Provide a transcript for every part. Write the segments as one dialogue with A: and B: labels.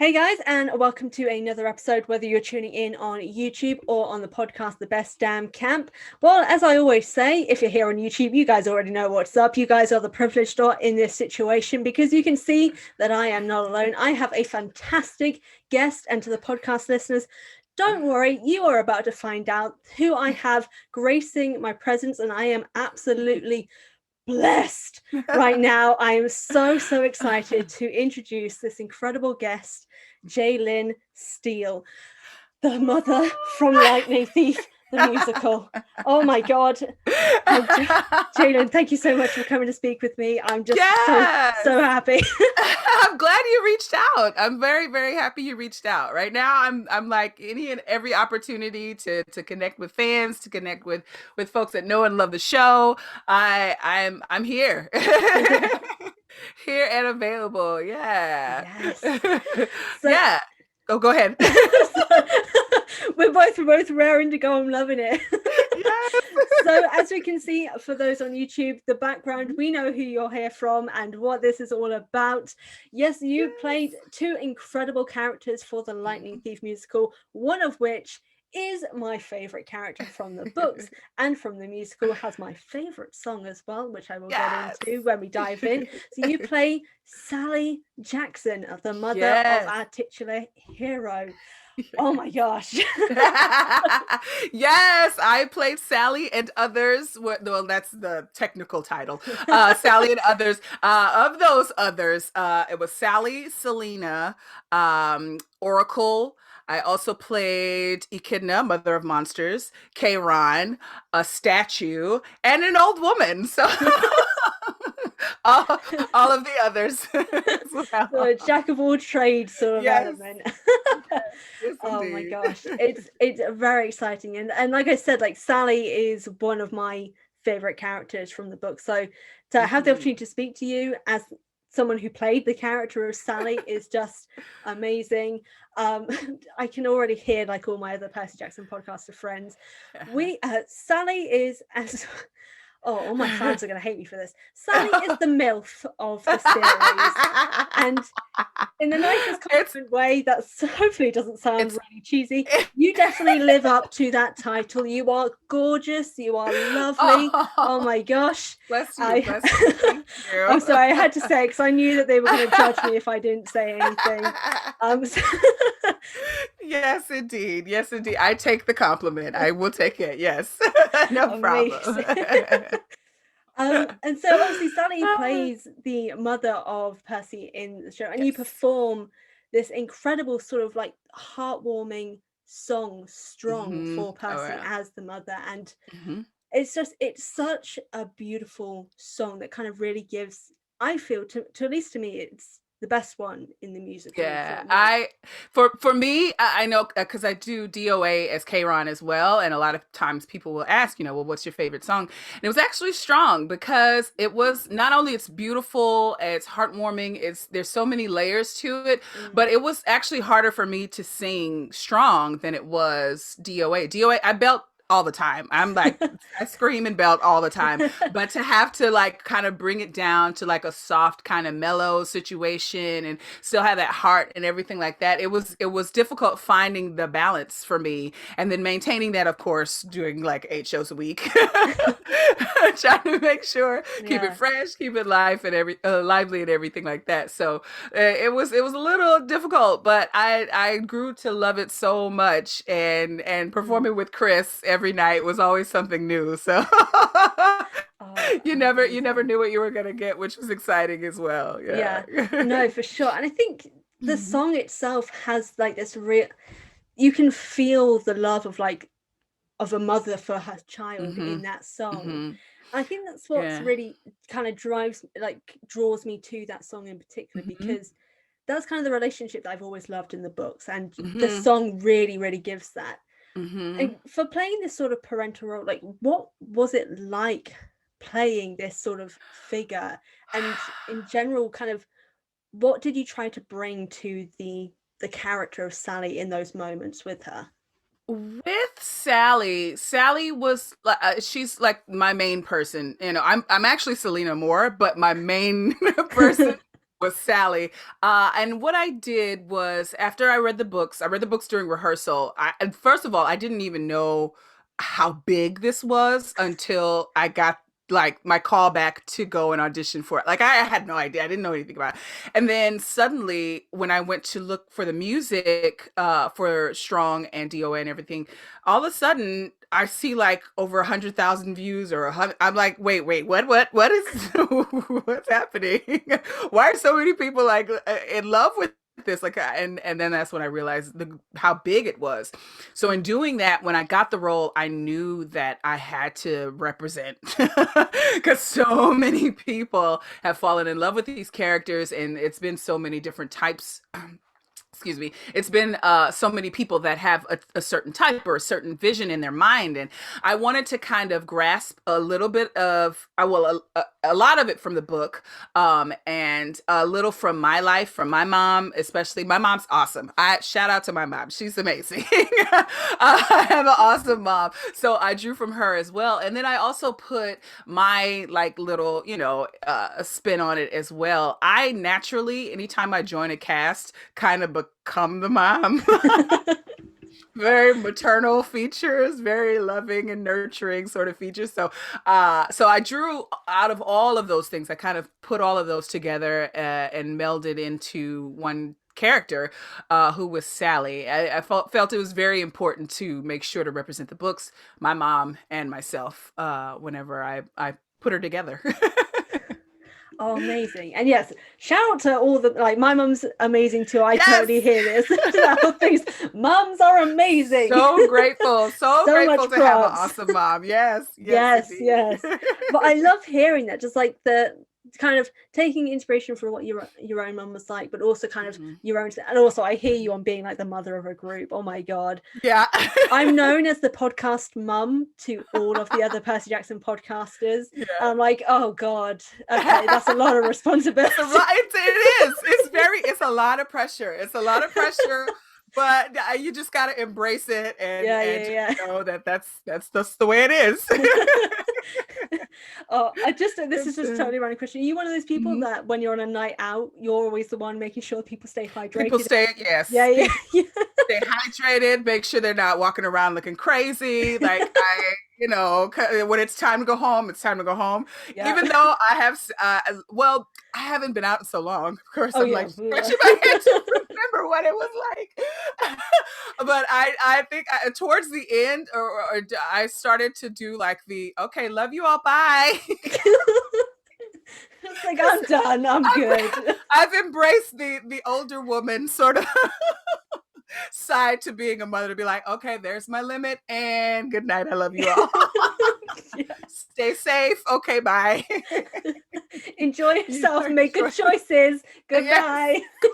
A: Hey guys, and welcome to another episode, whether you're tuning in on YouTube or on the podcast, The Best Damn Camp. Well, as I always say, if you're here on YouTube, you guys already know what's up. You guys are the privileged lot in this situation because you can see that I am not alone. I have a fantastic guest, and to the podcast listeners, don't worry, you are about to find out who I have gracing my presence, and I am absolutely blessed right now. I am so excited to introduce this incredible guest, Jalynn Steele, the mother from Lightning Thief, the musical. Oh my God. Jalynn, thank you so much for coming to speak with me. I'm just so happy.
B: I'm glad you reached out. I'm very happy you reached out. Right now, I'm like any and every opportunity to connect with fans, to connect with folks that know and love the show. I'm here. Here and available. Yeah.
A: Yes.
B: Yeah. Oh, go ahead.
A: We're both raring to go. I'm loving it.
B: Yes.
A: So as we can see, for those on YouTube, the background, we know who you're here from and what this is all about. Yes, you played two incredible characters for the Lightning Thief musical, one of which is my favorite character from the books and from the musical, has my favorite song as well, which I will get into when we dive in. So you play Sally Jackson, the mother of our titular hero. Oh my gosh.
B: Yes, I played Sally and Others. Well, that's the technical title. Sally and Others. Of those others, it was Sally, Selena, Oracle. I also played Echidna, Mother of Monsters, Kayron, a statue, and an old woman. So all of the others.
A: Well. So jack of all trades sort of element.
B: Yes,
A: oh my gosh, it's very exciting, and like I said, like Sally is one of my favorite characters from the book. So to have the opportunity to speak to you as someone who played the character of Sally is just amazing. I can already hear, like all my other Percy Jackson podcaster friends, Sally is as all my fans are going to hate me for this. Sally is the MILF of the series. And in the nicest compliment way, that hopefully doesn't sound really cheesy. You definitely live up to that title. You are gorgeous. You are lovely. Oh my gosh.
B: Bless you. Thank you.
A: I'm sorry, I had to say it because I knew that they were going to judge me if I didn't say anything.
B: Yes, indeed. I take the compliment. I will take it. Yes. No problem.
A: And so obviously Sally plays the mother of Percy in the show, and you perform this incredible sort of like heartwarming song, Strong, for Percy as the mother. And it's such a beautiful song that kind of really gives, I feel, to at least to me, it's the best one in the musical.
B: Yeah, for me, I know because I do DOA as Kayron as well, and a lot of times people will ask, well, what's your favorite song? And it was actually Strong because it was not only it's beautiful, it's heartwarming, there's so many layers to it, but it was actually harder for me to sing Strong than it was DOA. DOA, I belt all the time. I'm like, I scream and belt all the time. But to have to like kind of bring it down to like a soft kind of mellow situation and still have that heart and everything like that, it was difficult finding the balance for me. And then maintaining that, of course, doing like 8 shows a week. Trying to make sure, keep it fresh, keep it lively and everything like that. So it was a little difficult, but I grew to love it so much, and performing with Chris every night was always something new. So you never knew what you were gonna get, which was exciting as well.
A: Yeah, no, for sure. And I think the song itself has like this real, you can feel the love of a mother for her child in that song. I think that's what's really kind of draws me to that song in particular, because that's kind of the relationship that I've always loved in the books, and the song really gives that. And for playing this sort of parental role, like what was it like playing this sort of figure, and in general, kind of what did you try to bring to the character of Sally in those moments with her?
B: With Sally was she's like my main person. I'm actually Selena Moore, but my main person was Sally. And what I did was after I read the books during rehearsal. And first of all, I didn't even know how big this was until I got like my call back to go and audition for it. Like I had no idea. I didn't know anything about it. And then suddenly when I went to look for the music for Strong and DOA and everything, all of a sudden I see like over 100,000 views or 100. I'm like, wait, what is, what's happening? Why are so many people like in love with this? Like, and then that's when I realized how big it was. So in doing that, when I got the role, I knew that I had to represent because so many people have fallen in love with these characters, and it's been so many different types. Excuse me, it's been so many people that have a certain type or a certain vision in their mind, and I wanted to kind of grasp a little bit of a lot of it from the book, and a little from my life, from my mom. Especially my mom's awesome. I shout out to my mom, she's amazing. I have an awesome mom, so I drew from her as well, and then I also put my like little spin on it as well. I naturally, anytime I join a cast, kind of become the mom. Very maternal features, very loving and nurturing sort of features. So I drew out of all of those things. I kind of put all of those together and melded into one character who was Sally. I felt it was very important to make sure to represent the books, my mom, and myself whenever I put her together.
A: Oh, amazing. And yes, shout out to all the, like, my mum's amazing too. I
B: Yes!
A: totally hear this. Things. Mums are amazing.
B: So grateful. So grateful to have an awesome mom. Yes.
A: Yes. But I love hearing that, just like the kind of taking inspiration from what your own mum was like, but also kind of your own. And also I hear you on being like the mother of a group. Oh my God.
B: Yeah.
A: I'm known as the podcast mum to all of the other Percy Jackson podcasters. Yeah. I'm like, oh God, okay, that's a lot of responsibility.
B: It is. It's a lot of pressure. It's a lot of pressure. But you just got to embrace it and know that that's the way it is.
A: Oh, this is just totally random question. Are you one of those people that when you're on a night out, you're always the one making sure people stay hydrated?
B: Yes.
A: Yeah.
B: Stay hydrated, make sure they're not walking around looking crazy. Like when it's time to go home, it's time to go home. Yeah. Even though I have, I haven't been out in so long. Of course, I'm like scratching my head to remember what it was like. But I think towards the end, or I started to do like okay, love you all, bye.
A: It's like, I'm done. I'm good.
B: I've embraced the older woman sort of side to being a mother, to be like, okay, there's my limit, and good night. I love you all. Stay safe. Okay, bye.
A: Enjoy yourself. Make good choices. Goodbye.
B: Yes.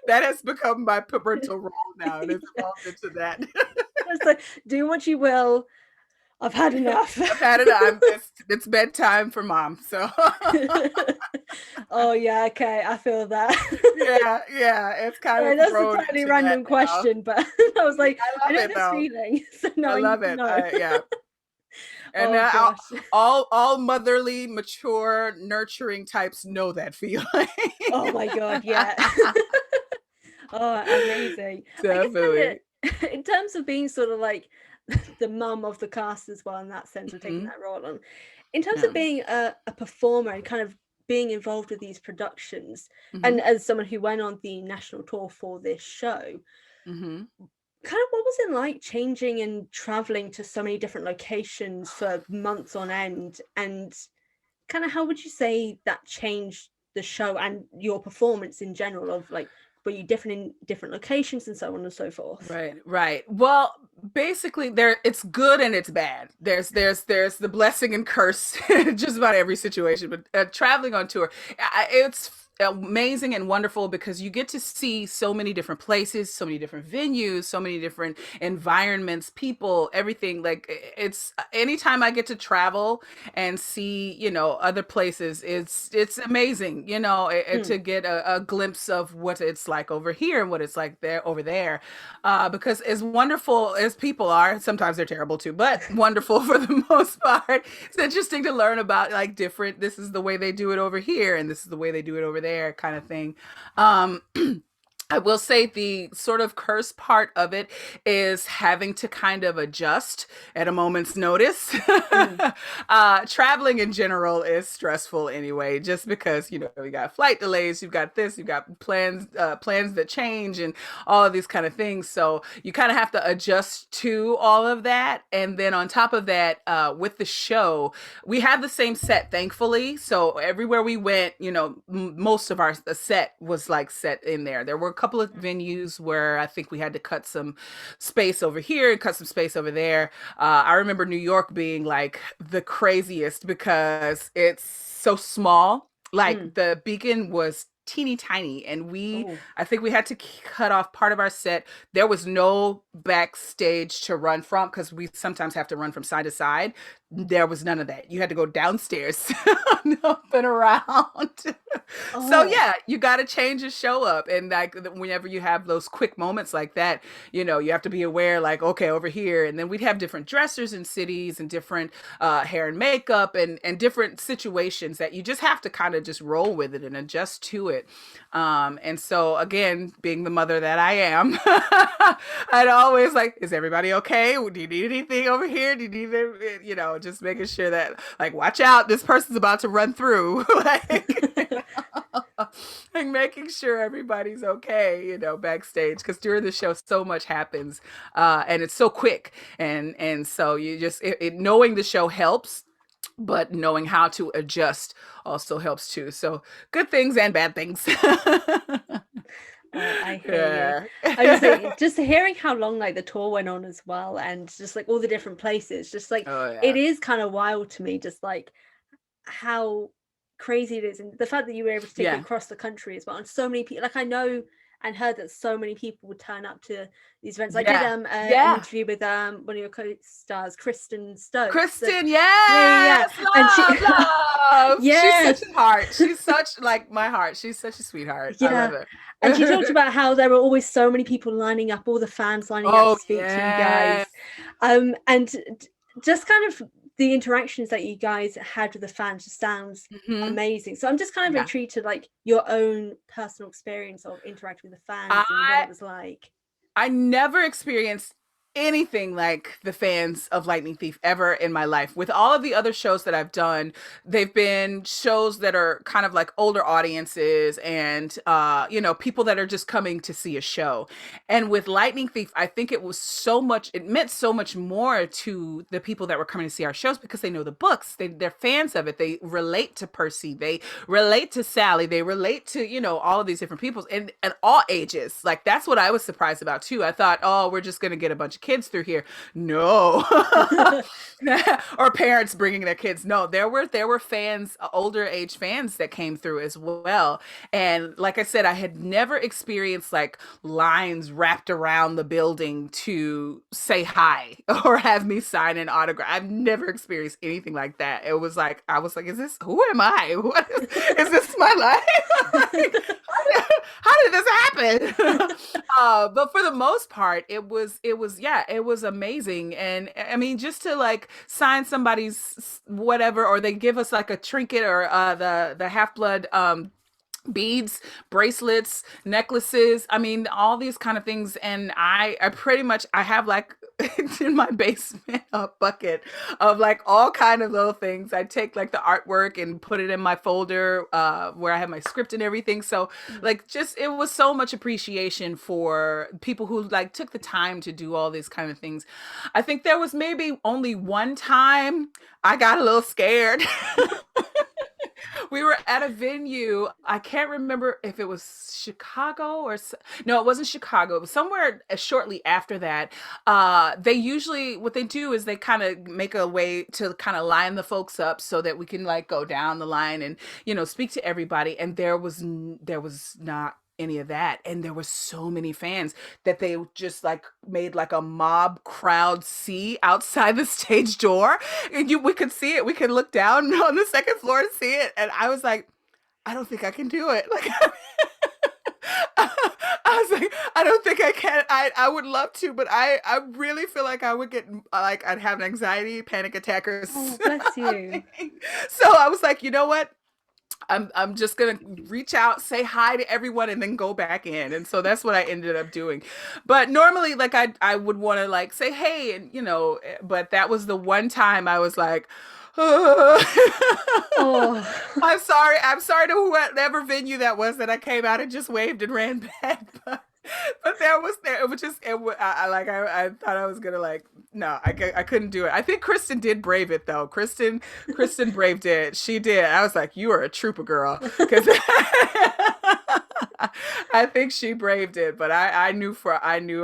B: That has become my parental role now. It has evolved into that.
A: It's like, do what you will. I've had enough.
B: It's bedtime for mom. So.
A: Oh yeah, okay, I feel that.
B: Yeah, it's kind of.
A: That's a totally random question, but I was like, I know this feeling. So
B: I love it. Yeah. And all motherly, mature, nurturing types know that feeling.
A: Oh my God, yeah. Oh, amazing.
B: Definitely.
A: In terms of being sort of like the mum of the cast as well, in that sense of taking that role on, in terms of being a performer and kind of being involved with these productions, and as someone who went on the national tour for this show, kind of what was it like changing and traveling to so many different locations for months on end, and kind of how would you say that changed the show and your performance in general? Of like, were you different in different locations and so on and so forth?
B: Right. Well, basically it's good and it's bad. There's the blessing and curse just about every situation, but traveling on tour, it's amazing and wonderful because you get to see so many different places, so many different venues, so many different environments, people, everything. Like, it's anytime I get to travel and see, other places, it's amazing, to get a glimpse of what it's like over here and what it's like over there. Because as wonderful as people are, sometimes they're terrible too, but wonderful for the most part. It's interesting to learn about like this is the way they do it over here and this is the way they do it over there. there kind of thing. Um, I will say the sort of curse part of it is having to kind of adjust at a moment's notice.
A: Mm.
B: Traveling in general is stressful anyway, just because, you know, you got flight delays, you've got this, you've got plans that change and all of these kind of things. So you kind of have to adjust to all of that. And then on top of that, with the show, we have the same set, thankfully. So everywhere we went, you know, most of our the set was like set in there. There were a couple of venues where I think we had to cut some space over here and cut some space over there. I remember New York being like the craziest because it's so small.
A: Mm.
B: Like the Beacon was teeny tiny, and
A: Oh.
B: I think we had to cut off part of our set. There was no backstage to run from because we sometimes have to run from side to side. There was none of that. You had to go downstairs up and around. So
A: Oh.
B: yeah, you got to change your show up, and like whenever you have those quick moments like that, you know, you have to be aware, like, okay, over here. And then we'd have different dressers in cities and different hair and makeup and different situations that you just have to kind of just roll with it and adjust to it. And so again, being the mother that I am, I'd always like, is everybody okay? Do you need anything over here? Do you need it? You know, just making sure that, like, watch out, this person's about to run through. Like making sure everybody's okay, you know, backstage, because during the show so much happens, and it's so quick, and so you just knowing the show helps, but knowing how to adjust also helps too. So good things and bad things.
A: Oh, I hear you. I was
B: Yeah.
A: like, just hearing how long like the tour went on as well, and just like all the different places, just like
B: Oh
A: it
B: yeah.
A: is kind of wild to me, just like how crazy it is, and the fact that you were able to take it
B: Yeah.
A: across the country as well. And so many people, like I know and heard that so many people would turn up to these events. I did
B: Yeah.
A: an
B: Yeah.
A: interview with one of your co-stars, Kristen Stokes.
B: Kristen,
A: Yeah,
B: yes,
A: and she
B: love, love. She's
A: yeah,
B: such a heart. She's such like my heart. She's such a sweetheart. I
A: yeah.
B: love her.
A: And she talked about how there were always so many people lining up, all the fans lining up to
B: Oh
A: speak to you
B: yes.
A: guys. And just kind of the interactions that you guys had with the fans just sounds
B: Hmm.
A: amazing. So I'm just kind of
B: Yeah.
A: intrigued to like your own personal experience of interacting with the fans and what
B: I
A: it was like.
B: I never experienced anything like the fans of Lightning Thief ever in my life. With all of the other shows that I've done, they've been shows that are kind of like older audiences and you know, people that are just coming to see a show. And with Lightning Thief, I think it meant so much more to the people that were coming to see our shows because they know the books. They're fans of it. They relate to Percy. They relate to Sally. They relate to, you know, all of these different peoples and all ages. Like that's what I was surprised about too. I thought, oh, we're just gonna get a bunch of kids through here. No. Or parents bringing their kids. No, there were fans, older age fans that came through as well. And like I said, I had never experienced like lines wrapped around the building to say hi or have me sign an autograph. I've never experienced anything like that. It was like I was like, is this who am I? Is this my life? Like, how did this happen? But for the most part, it was amazing. And I mean, just to like sign somebody's whatever, or they give us like a trinket or the half blood beads, bracelets, necklaces. I mean, all these kind of things. And I pretty much I have like in my basement a bucket of like all kind of little things. I take like the artwork and put it in my folder where I have my script and everything. So like just it was so much appreciation for people who like took the time to do all these kind of things. I think there was maybe only one time I got a little scared. We were at a venue. I can't remember if it was Chicago no, it wasn't Chicago. It was somewhere shortly after that. They usually what they do is they kind of make a way to kind of line the folks up so that we can like go down the line and speak to everybody. And there was not any of that, and there were so many fans that they just like made like a mob crowd see outside the stage door, and we could see it. We could look down on the second floor to see it, and I was like, I don't think I can do it. Like, I was like, I don't think I can. I would love to, but I really feel like I would get like I'd have an anxiety, panic attack, or
A: Oh, bless you.
B: something. So I was like, you know what? I'm just gonna reach out, say hi to everyone, and then go back in. And so that's what I ended up doing. But normally, like I would want to like say hey, and but that was the one time I was like,
A: Oh,
B: I'm sorry to whatever venue that was that I came out and just waved and ran back. But there it was just I thought I was gonna like no I couldn't do it. I think Kristen did brave it though. Kristen braved it. She did. I was like, you are a trooper, girl, because I think she braved it. But I knew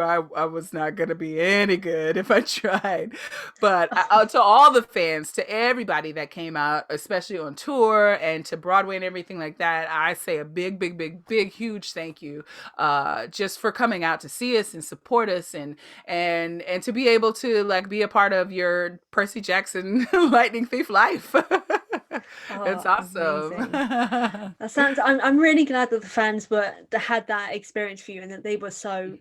B: I was not gonna be any good if I tried. But to all the fans, to everybody that came out, especially on tour and to Broadway and everything like that, I say a big, big, big, big, huge thank you, just for coming out to see us and support us, and to be able to like be a part of your Percy Jackson Lightning Thief life. It's
A: oh,
B: awesome.
A: amazing. That sounds. I'm really glad that the fans were that had that experience for you, and that they were so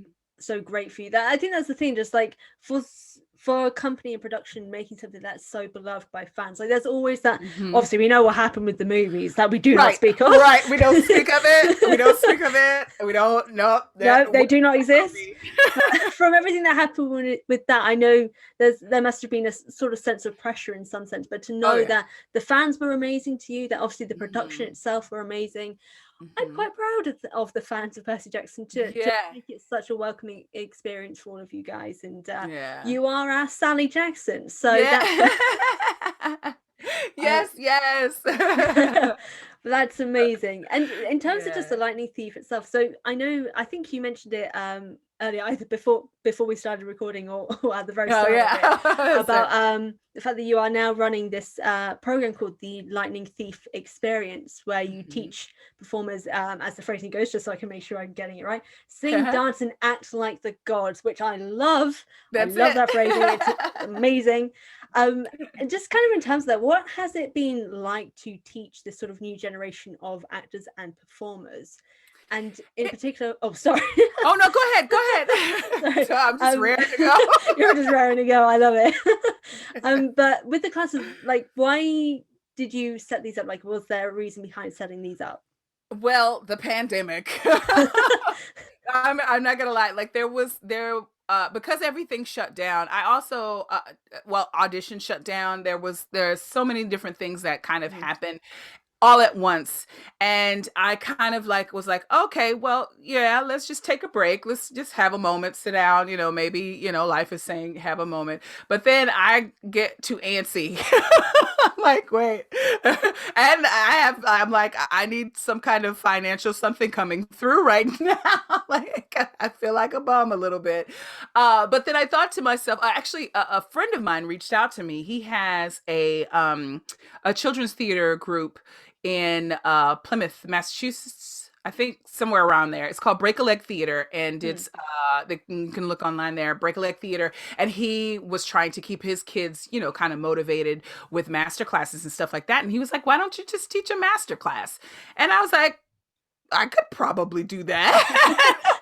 A: great for you. That I think that's the thing. Just like for a company and production making something that's so beloved by fans, like there's always that.
B: Mhm.
A: Obviously, we know what happened with the movies that we do not
B: Right,
A: speak of.
B: right. We don't speak of it. We don't speak of it. We don't. Nope.
A: No,
B: That
A: they do not exist.
B: be.
A: From everything that happened with that, I know there must have been a sort of sense of pressure in some sense, but to
B: Oh
A: know
B: yeah.
A: that the fans were amazing to you, that obviously the production
B: Mhm.
A: itself were amazing. I'm
B: Mhm.
A: quite proud of the fans of Percy Jackson to
B: Yeah.
A: make it such a welcoming experience for all of you guys. And
B: Yeah.
A: you are our Sally Jackson, so
B: Yeah.
A: that's uh,
B: Yes, yes.
A: that's amazing. And in terms of just the
B: Yeah.
A: lightning thief itself, so I think you mentioned it earlier, either before we started recording, or at the very
B: Oh
A: start of it,
B: yeah. So,
A: about the fact that you are now running this program called the Lightning Thief Experience, where you
B: mhm.
A: teach performers, as the phrasing goes, just so I can make sure I'm getting it right, sing, dance, and act like the gods, which I love. I
B: That's
A: love
B: it.
A: that phrasing. It's amazing. And just kind of in terms of that, what has it been like to teach this sort of new generation of actors and performers? And in
B: It-
A: particular, oh, sorry.
B: oh no, go ahead. Go ahead.
A: Sorry.
B: So I'm just raring to go.
A: You're just raring to go. I love it. But with the classes, like, why did you set these up? Like, was there a reason behind setting these up?
B: Well, the pandemic. I'm not gonna lie. Like there because everything shut down. I also audition shut down. There's so many different things that kind of
A: Mhm.
B: happened all at once, and I kind of like was like, okay, well, yeah, let's just take a break, let's just have a moment, sit down, maybe, life is saying have a moment. But then I get too antsy. I'm like, wait. And I'm like, I need some kind of financial something coming through right now. Like I feel like a bum a little bit. But then I thought to myself, actually a friend of mine reached out to me. He has a children's theater group in Plymouth, Massachusetts. I think somewhere around there. It's called Break a Leg Theater, and
A: Mm.
B: it's you can look online there, Break a Leg Theater. And he was trying to keep his kids, kind of motivated with master classes and stuff like that. And he was like, "Why don't you just teach a master class?" And I was like, "I could probably do that."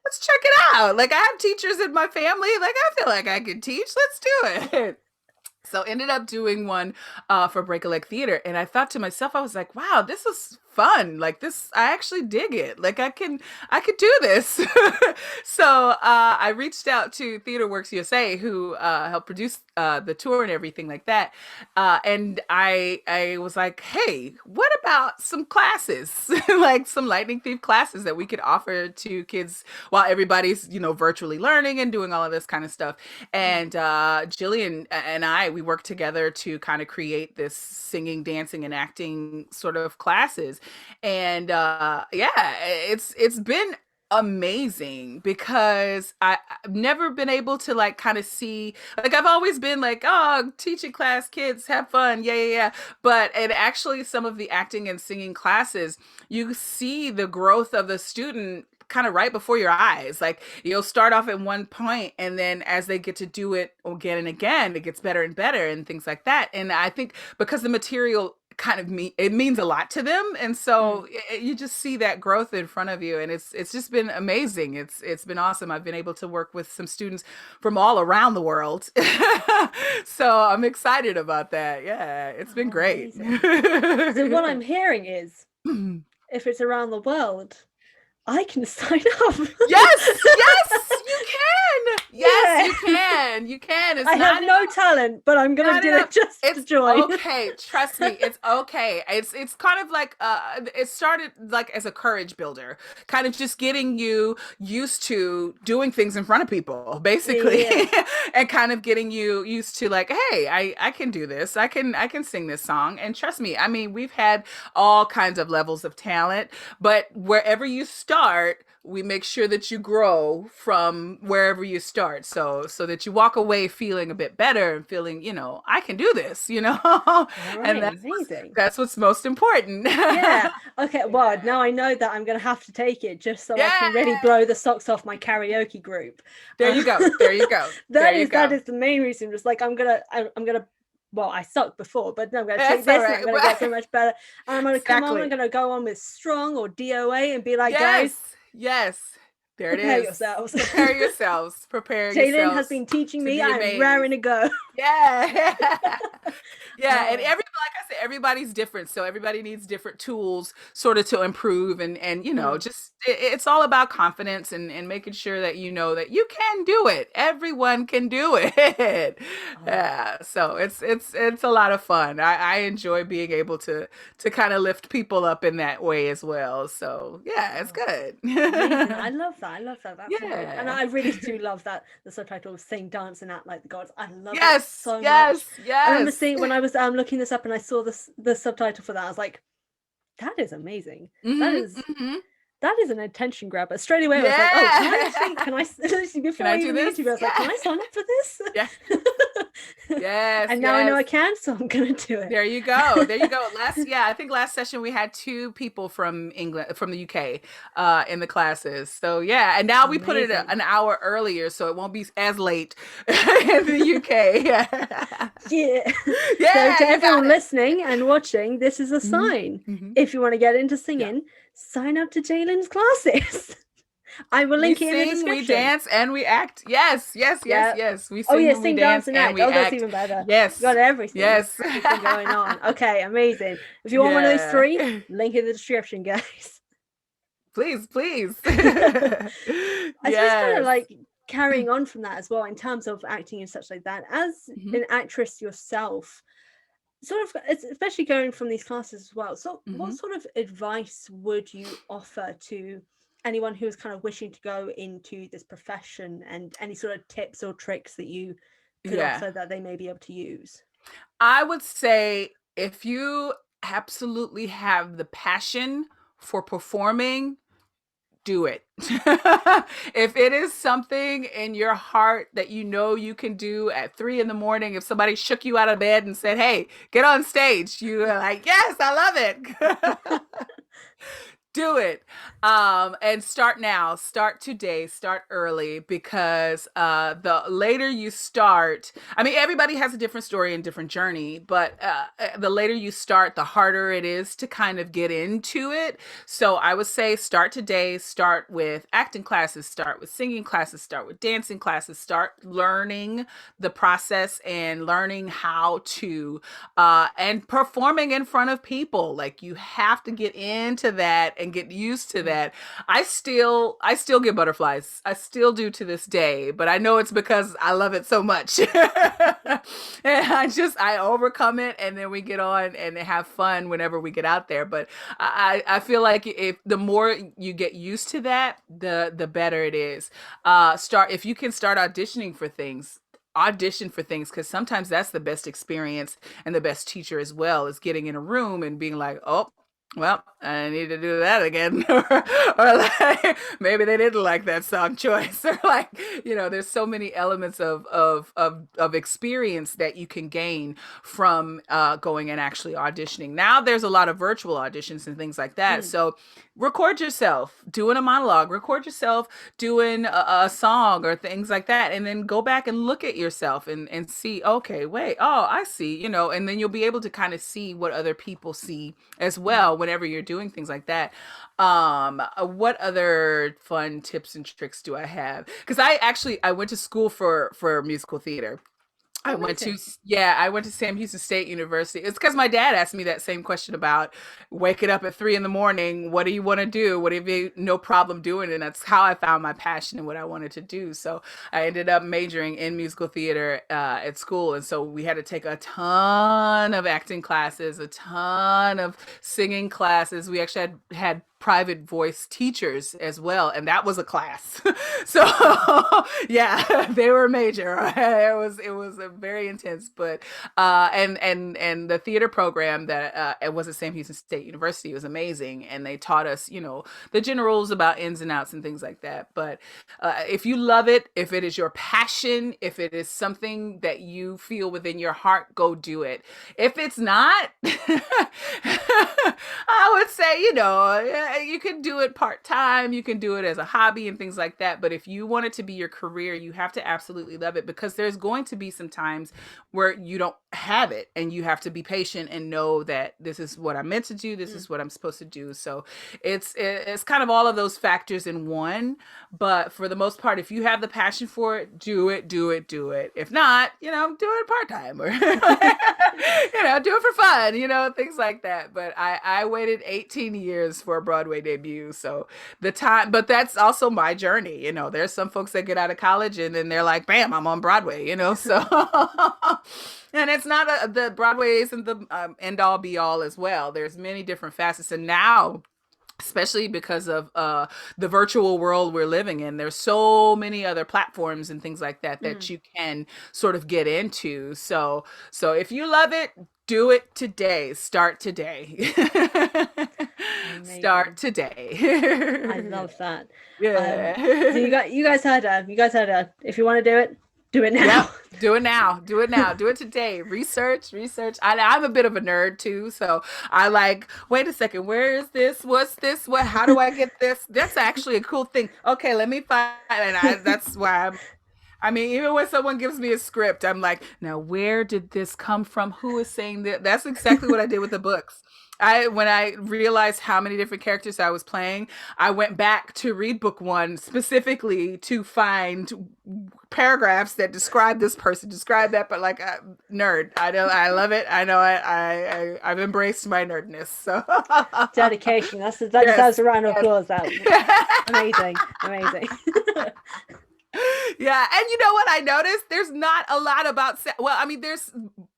B: Let's check it out. Like I have teachers in my family. Like I feel like I could teach. Let's do it. So ended up doing one for Break a Leg Theater, and I thought to myself, I was like, "Wow, this is fun! Like this, I actually dig it. Like I could do this." So I reached out to Theater Works USA, who helped produce the tour and everything like that, and I was like, "Hey, what about some classes, like some Lightning Thief classes that we could offer to kids while everybody's virtually learning and doing all of this kind of stuff?"
A: Mm.
B: And Jillian and we worked together to kind of create this singing, dancing, and acting sort of classes. And yeah, it's been amazing because I've never been able to like kind of see, like I've always been like, oh, teaching class, kids have fun, yeah, yeah, yeah. But and actually some of the acting and singing classes, you see the growth of the student kind of right before your eyes. Like you'll start off at one point, and then as they get to do it again and again, it gets better and better and things like that. And I think because the material kind of it means a lot to them, and
A: Mm.
B: so you just see that growth in front of you, and it's just been amazing. It's been awesome. I've been able to work with some students from all around the world. So I'm excited about that. Yeah, it's been
A: Oh,
B: great.
A: amazing. So what I'm hearing is, if it's around the world, I can sign up.
B: Yes, yes, you can. Yes,
A: Yeah.
B: you can. You can. It's
A: I
B: not
A: have no talent, but I'm gonna
B: not
A: do
B: enough.
A: it just to
B: It's
A: join.
B: okay. Trust me, it's okay. It's kind of like it started like as a courage builder, kind of just getting you used to doing things in front of people, basically.
A: Yeah.
B: And kind of getting you used to like, hey, I can do this. I can sing this song. And trust me, I mean, we've had all kinds of levels of talent, but wherever you start, we make sure that you grow from wherever you start, so that you walk away feeling a bit better and feeling, I can do this,
A: All
B: and
A: right, amazing.
B: that's what's most important.
A: Yeah. Okay. Well, now I know that I'm gonna have to take it just so I
B: Yeah,
A: can really blow the socks off my karaoke group.
B: there you go, there you go, there
A: That
B: you
A: is that
B: go.
A: is the main reason. Just like I'm gonna. Well, I sucked before, but no, I'm gonna take
B: That's all
A: this and I'm
B: right.
A: gonna get so much better. And I'm gonna come on. I'm
B: Exactly.
A: gonna go on with strong or DOA and be like, guys,
B: Yes, yes, there it
A: prepare
B: is.
A: yourselves.
B: Prepare yourselves, prepare
A: Jalynn has
B: yourselves
A: been teaching
B: to
A: me.
B: be
A: I'm
B: amazed.
A: raring to go.
B: Yeah. Yeah, and
A: Oh,
B: like I said, everybody's different, so everybody needs different tools sort of to improve, and
A: mm,
B: just it's all about confidence, and making sure that you know that you can do it. Everyone can do it.
A: oh,
B: Yeah, so it's a lot of fun. I enjoy being able to kind of lift people up in that way as well. So yeah, it's
A: oh.
B: good.
A: Amazing. I love that. I love that. That's so good. And
B: Yeah.
A: I really do love that the subtitle of Sing, Dance, and Act Like the Gods. I love it
B: Yes,
A: so much.
B: yes,
A: I remember
B: yes.
A: seeing when I was looking this up and I saw the subtitle for that, I was like, that is amazing. That
B: Hmm,
A: is
B: hmm.
A: that is an attention grabber. Straight away I was like, oh, can
B: Yeah.
A: I literally
B: Can
A: before
B: I do
A: even
B: this?
A: YouTube, I was like, can
B: Yeah.
A: I sign up for this?
B: Yeah. Yes,
A: And now I know
B: yes.
A: I can, so I'm gonna do it.
B: There you go. There you go. I think last session we had two people from England, from the UK, in the classes. So yeah, and now we put it
A: Amazing.
B: an hour earlier, so it won't be as late in the UK. Yeah,
A: Yeah. So
B: yeah,
A: to
B: you got
A: everyone
B: it.
A: listening and watching, this is a
B: Hmm,
A: sign.
B: hmm.
A: If you want to get into
B: Yeah,
A: singing, sign up to Jalen's classes. I will
B: we
A: link it in the
B: sing, we
A: description.
B: dance, and we act. Yes, yes, yes,
A: Yeah.
B: yes. We
A: Oh
B: sing
A: yeah,
B: and we
A: sing, dance,
B: dance
A: and
B: and
A: act.
B: we
A: Oh, that's
B: act.
A: even better. You
B: Yes,
A: got everything.
B: yes,
A: Everything going on. Okay, amazing. If you want one of those
B: yeah.
A: three, link in the description, guys.
B: Please, please.
A: I suppose kind of
B: Yes.
A: like carrying on from that as well in terms of acting and such like that. As
B: Hmm,
A: an actress yourself, sort of especially going from these classes as well, so what
B: hmm.
A: sort of advice would you offer to anyone who is kind of wishing to go into this profession, and any sort of tips or tricks that you could
B: Yeah.
A: offer that they may be able to use?
B: I would say if you absolutely have the passion for performing, do it. If it is something in your heart that you know you can do at 3 in the morning, if somebody shook you out of bed and said, hey, get on stage, you are like, yes, I love it. Do it, and start now, start today, start early, because the later you start, I mean, everybody has a different story and different journey, but the later you start, the harder it is to kind of get into it. So I would say start today, start with acting classes, start with singing classes, start with dancing classes, start learning the process and learning how to and performing in front of people. Like, you have to get into that and get used to
A: Mm.
B: that. I still get butterflies. I still do to this day, but I know it's because I love it so much. And I overcome it, and then we get on and have fun whenever we get out there. But I feel like if the more you get used to that, the better it is. Start if you can start auditioning for things, audition for things, because sometimes that's the best experience and the best teacher as well, is getting in a room and being like, oh, well, I need to do that again. Or like, maybe they didn't like that song choice. Or like, there's so many elements of experience that you can gain from going and actually auditioning. Now there's a lot of virtual auditions and things like that.
A: Mm.
B: So record yourself doing a monologue, record yourself doing a song or things like that, and then go back and look at yourself and see, okay, wait, oh, I see, and then you'll be able to kind of see what other people see as well whenever you're doing things like that. What other fun tips and tricks do I have? Because I went to school for musical theater. I went to,
A: Amazing.
B: yeah, I went to Sam Houston State University. It's because my dad asked me that same question about waking up at 3 in the morning. What do you want to do? What have you no problem doing? And that's how I found my passion and what I wanted to do. So I ended up majoring in musical theater at school. And so we had to take a ton of acting classes, a ton of singing classes. We actually had private voice teachers as well, and that was a class. So yeah, they were major. It was a very intense, but and the theater program that it was at Sam Houston State University was amazing, and they taught us, the general rules about ins and outs and things like that. But if you love it, if it is your passion, if it is something that you feel within your heart, go do it. If it's not, I would say, you can do it part-time, you can do it as a hobby and things like that. But if you want it to be your career, you have to absolutely love it, because there's going to be some times where you don't have it, and you have to be patient and know that this is what I'm meant to do. This is what I'm supposed to do. So it's kind of all of those factors in one. But for the most part, if you have the passion for it, do it, do it, do it. If not, do it part-time, or, do it for fun, things like that. But I waited 18 years for a Broadway debut. So but that's also my journey. There's some folks that get out of college and then they're like, bam, I'm on Broadway, so, and it's not the Broadway isn't the end all be all as well. There's many different facets. And now, especially because of the virtual world we're living in, there's so many other platforms and things like that you can sort of get into. So if you love it, do it today. Start today. Start today.
A: I love that.
B: Yeah.
A: So you guys heard her. If you want to do it, do it now.
B: Yep. Do it now. Do it now. Do it today. Research. I'm a bit of a nerd too, so I like, wait a second, where is this? What's this? How do I get this? That's actually a cool thing. Okay, let me find, and that's why even when someone gives me a script, I'm like, now where did this come from? Who is saying that? That's exactly what I did with the books. When I realized how many different characters I was playing, I went back to read book one specifically to find paragraphs that describe this person, describe that, but like a nerd. I love it. I know I've embraced my nerdness. So
A: dedication. That deserves a round of applause. That amazing.
B: Yeah, and you know what I noticed? There's not a lot about there's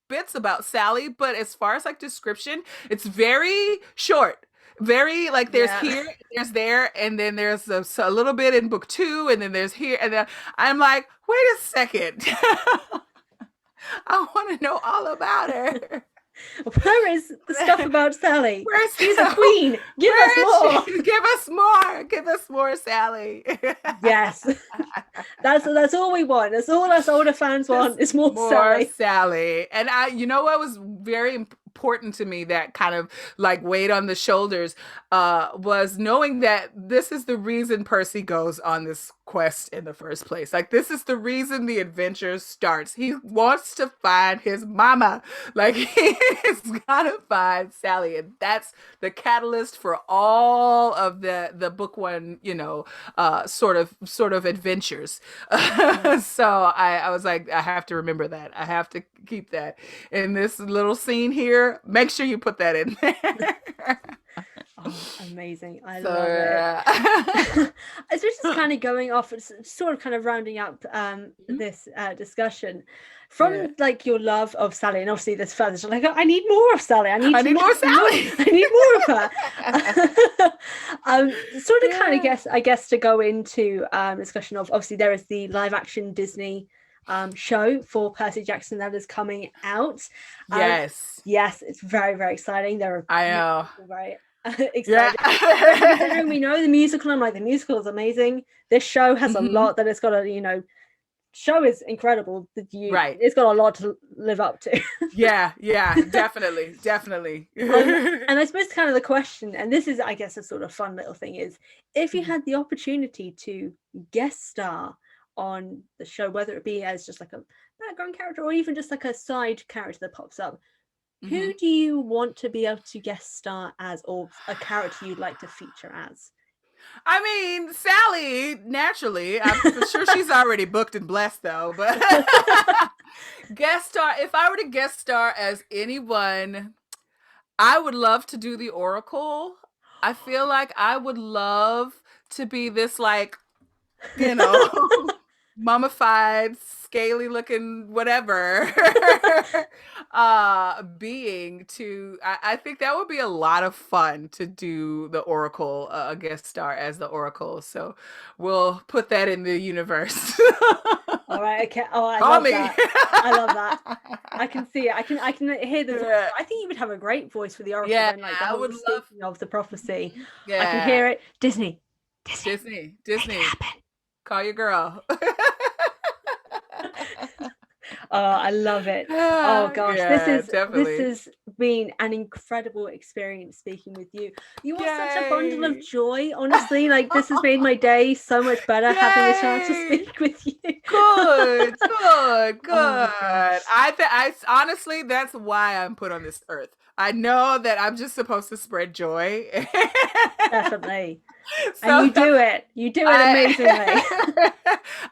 B: bits about Sally, but as far as like description, it's very short. Very like there's here, there's there, and then there's a little bit in book two, and then there's here, and then I'm like, wait a second. I want to know all about her.
A: Where is the stuff about Sally? She's a queen. Give us more.
B: Give us more, Sally.
A: Yes. That's all we want. That's all us older fans want, is more
B: Sally. And what was very important to me that kind of like weighed on the shoulders was knowing that this is the reason Percy goes on this quest in the first place. Like, this is the reason the adventure starts. He wants to find his mama. Like, he's gotta find Sally, and that's the catalyst for all of the book one, sort of adventures. So I was like, I have to remember that. I have to keep that in this little scene here. Make sure you put that in there.
A: Oh, amazing. I love it. As we're just kind of going off, sort of kind of rounding up this discussion from like your love of Sally, and obviously this further, like, I need more of Sally. I need more Sally. I need more of her. Sort of kind of I guess to go into discussion of, obviously there is the live action Disney show for Percy Jackson that is coming out.
B: Yes,
A: it's very, very exciting.
B: I know.
A: Right. Excited. We know the musical. I'm like, the musical is amazing. This show has a lot that it's got to, show is incredible.
B: Right.
A: It's got a lot to live up to.
B: Yeah, definitely, definitely.
A: And I suppose kind of the question, and this is, I guess, a sort of fun little thing, is if you
B: Mhm.
A: had the opportunity to guest star on the show, whether it be as just like a background character or even just like a side character that pops up, who
B: Mhm.
A: do you want to be able to guest star as, or a character you'd like to feature as?
B: I mean, Sally, naturally. I'm sure she's already booked and blessed though, but guest star, if I were to guest star as anyone, I would love to do the Oracle. I feel like I would love to be this, like, you know, mummified, scaly looking whatever being to I think that would be a lot of fun to do the Oracle, a guest star as the Oracle. So we'll put that in the universe.
A: All right, okay. Oh, I
B: Call
A: love
B: me.
A: that. I love that. I can see it. I can hear the voice.
B: Yeah.
A: I think you would have a great voice for the Oracle
B: Yeah,
A: when like the
B: I
A: whole
B: would love.
A: speaking of the prophecy. I can
B: Yeah,
A: hear it. Disney. Make it
B: Disney,
A: happen.
B: call your girl.
A: Oh, I love it. Oh gosh,
B: Yeah,
A: this
B: definitely.
A: has been an incredible experience speaking with you. You are such a bundle of
B: Yay.
A: honestly. Honestly, like this has made my day so much better having the chance to
B: Yay.
A: speak with you.
B: Good, good,
A: Oh
B: good.
A: gosh.
B: I honestly, that's why I'm put on this earth. I know that I'm just supposed to spread joy.
A: Definitely. And
B: So
A: you do it. You do it amazingly.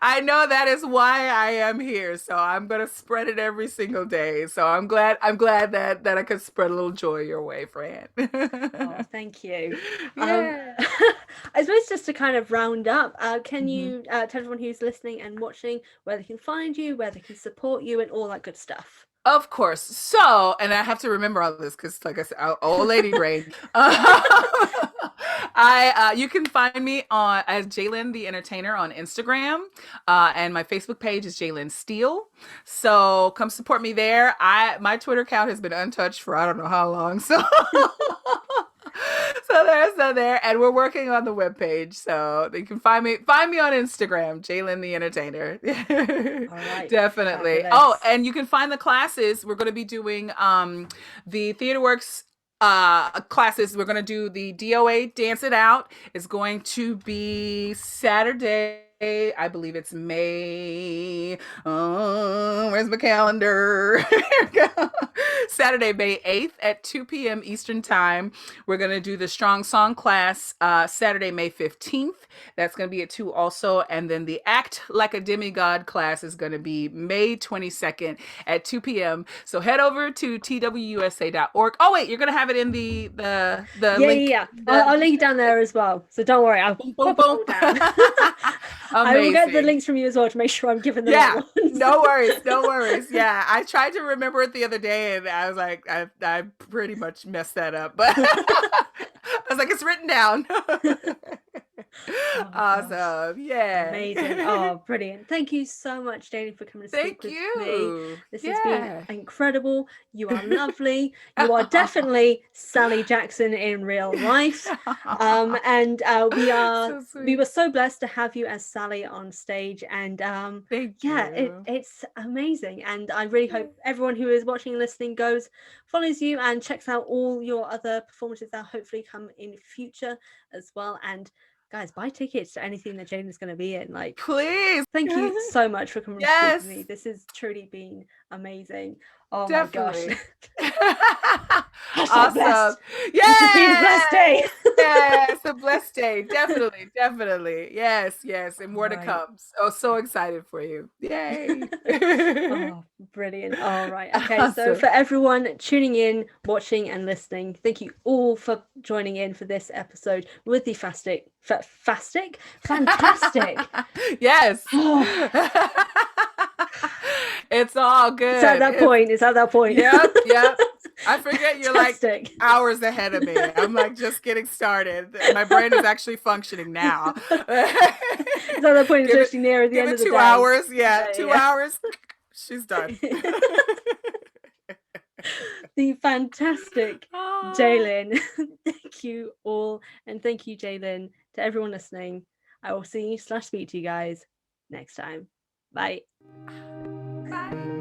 B: I I know that is why I am here. So I'm gonna spread it every single day. So I'm glad that I could spread a little joy your way, Fran.
A: Oh, thank you.
B: Yeah.
A: I suppose just to kind of round up, can
B: Mhm.
A: you tell everyone who's listening and watching where they can find you, where they can support you, and all that good stuff?
B: Of course. So, and I have to remember all this because, like I said, old lady brain. You can find me on as Jalynn the Entertainer on Instagram, and my Facebook page is Jalynn Steele. So come support me there. My Twitter account has been untouched for I don't know how long. So so there's that there, and we're working on the webpage, so you can find me on Instagram, Jalynn the Entertainer.
A: All right,
B: Definitely. Oh,
A: fabulous.
B: and you can find the classes. We're going to be doing the TheaterWorks classes. We're going to do the DOA Dance It Out. It's going to be Saturday. I believe it's May. Oh, where's my calendar? Saturday, May 8th at 2 p.m. Eastern Time. We're going to do the Strong Song class Saturday, May 15th. That's going to be at 2 also. And then the Act Like a Demigod class is going to be May 22nd at 2 p.m. So head over to twusa.org. Oh, wait, you're going to have it in the link.
A: Yeah. I'll link it down there as well. So don't worry, I'll
B: Boom, boom,
A: pop it
B: boom.
A: all down. I will get the
B: Amazing.
A: links from you as well to make sure I'm giving the right
B: Yeah,
A: ones.
B: no worries, no worries. Yeah, I tried to remember it the other day, and I was like, I pretty much messed that up, but I was like, it's written down.
A: Oh gosh.
B: Awesome, yeah.
A: Amazing. Oh, brilliant. Thank you so much, Jane, for coming to speak
B: Thank
A: with me.
B: you.
A: This has been
B: Yeah.
A: incredible. You are lovely. You are definitely Sally Jackson in real life. And
B: So
A: we
B: sweet.
A: were so blessed to have you as Sally on stage. And
B: Thank
A: yeah,
B: you.
A: it's amazing. And I really hope everyone who is watching and listening follows you and checks out all your other performances that hopefully come in future as well. And guys, buy tickets to anything that Jane is going to be in. Like,
B: Please.
A: thank you so much for coming to speak with me.
B: Yes,
A: This has truly been amazing. Oh my gosh.
B: definitely.
A: Hashtag blessed.
B: Awesome.
A: This has been a blessed day.
B: Yes. Yes. A blessed day. Definitely. Definitely. Yes. Yes. And more
A: All
B: to
A: right.
B: come. So excited for you. Yay.
A: Oh, brilliant. All right. Okay. So
B: Awesome.
A: for everyone tuning in, watching and listening, thank you all for joining in for this episode with the fantastic.
B: Yes.
A: Oh,
B: It's all good.
A: it's at that point. It's at that point.
B: Yep. Yep. I forget you're like
A: Fantastic.
B: hours ahead of me. I'm like just getting started. My brain is actually functioning now.
A: It's at that point, especially near the
B: Give
A: end
B: it
A: of the
B: 2
A: day.
B: hours. Yeah,
A: Yeah,
B: 2
A: yeah.
B: hours. She's done.
A: The fantastic
B: Ah.
A: Jalynn. Thank you all. And thank you, Jalynn, to everyone listening. I will see you / speak to you guys next time. Bye.
B: Bye.